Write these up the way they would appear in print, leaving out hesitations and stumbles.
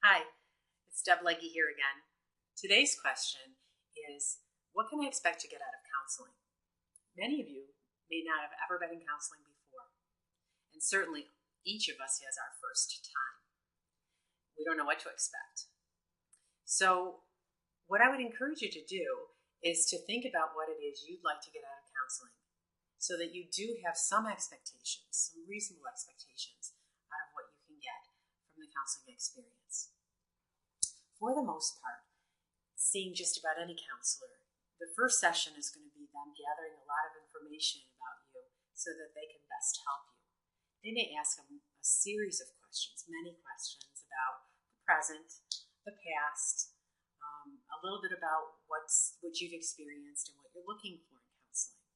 Hi, it's Deb Legge here again. Today's question is, what can I expect to get out of counseling? Many of you may not have ever been in counseling before, and certainly each of us has our first time. We don't know what to expect. So what I would encourage you to do is to think about what it is you'd like to get out of counseling so that you do have some expectations, some reasonable expectations out of what you can get from the counseling experience. For the most part, seeing just about any counselor, the first session is going to be them gathering a lot of information about you so that they can best help you. They may ask a series of questions, many questions about the present, the past, a little bit about what you've experienced and what you're looking for in counseling.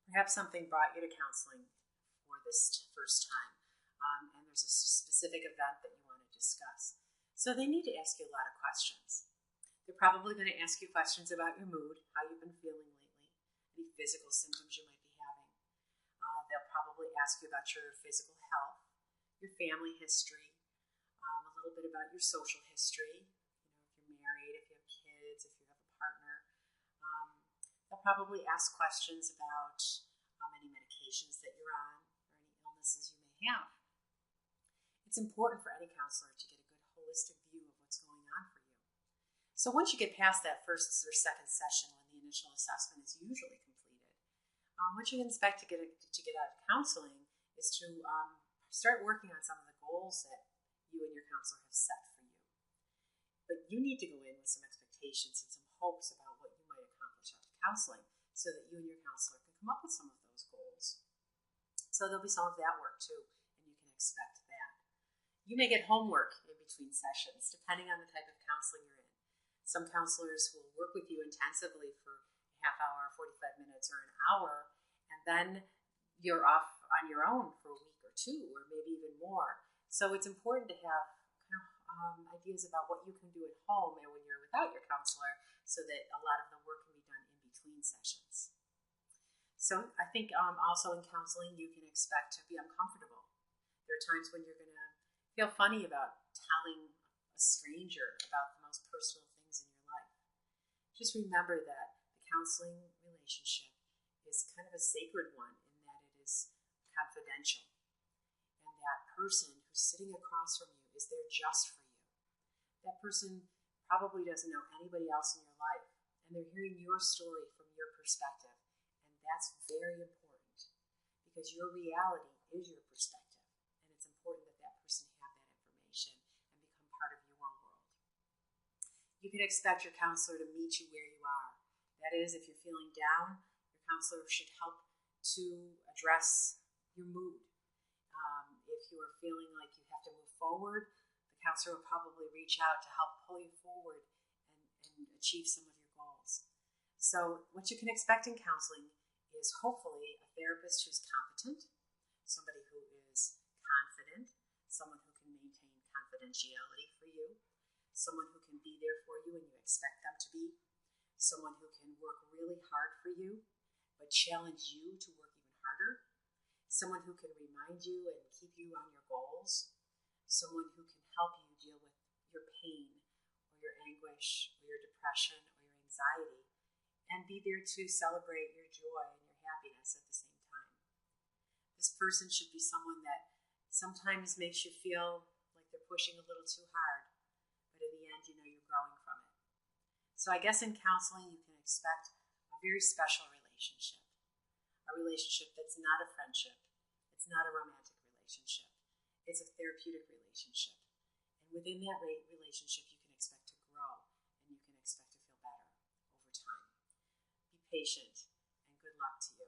Perhaps something brought you to counseling for this first time, and there's a specific event that you want to discuss. So they need to ask you a lot of questions. They're probably going to ask you questions about your mood, how you've been feeling lately, any physical symptoms you might be having. They'll probably ask you about your physical health, your family history, a little bit about your social history, if you're married, if you have kids, if you have a partner. They'll probably ask questions about any medications that you're on or any illnesses you may have. It's important for any counselor to get a good holistic view of what's going on for you. So once you get past that first or second session when the initial assessment is usually completed, what you can expect to get out of counseling is to start working on some of the goals that you and your counselor have set for you. But you need to go in with some expectations and some hopes about what you might accomplish out of counseling so that you and your counselor can come up with some of those goals. So there'll be some of that work too, and you can expect that. You may get homework in between sessions, depending on the type of counseling you're in. Some counselors will work with you intensively for a half hour, 45 minutes, or an hour, and then you're off on your own for a week or two, or maybe even more. So it's important to have ideas about what you can do at home and when you're without your counselor so that a lot of the work can be done in between sessions. So I think also in counseling you can expect to be uncomfortable. There are times when you're going to feel funny about telling a stranger about the most personal things in your life. Just remember that the counseling relationship is kind of a sacred one in that it is confidential. And that person who's sitting across from you is there just for you. That person probably doesn't know anybody else in your life, and they're hearing your story from your perspective. And that's very important because your reality is your perspective. And it's important that that person have that information and become part of your world. You can expect your counselor to meet you where you are. That is, if you're feeling down, your counselor should help to address your mood. If you are feeling like you have to move forward, the counselor will probably reach out to help pull you forward and achieve some of your goals. So what you can expect in counseling is hopefully a therapist who's competent, somebody who is confident, someone who can maintain confidentiality for you, someone who can be there for you when you expect them to be, someone who can work really hard for you but challenge you to work even harder, someone who can remind you and keep you on your goals, someone who can help you deal with your pain or your anguish or your depression or your anxiety and be there to celebrate your joy and your happiness at the same time. This person should be someone that sometimes makes you feel like they're pushing a little too hard, but in the end, you know you're growing from it. So I guess in counseling, you can expect a very special relationship, a relationship that's not a friendship, it's not a romantic relationship, it's a therapeutic relationship. And within that relationship, you can expect to grow and you can expect to feel better over time. Be patient and good luck to you.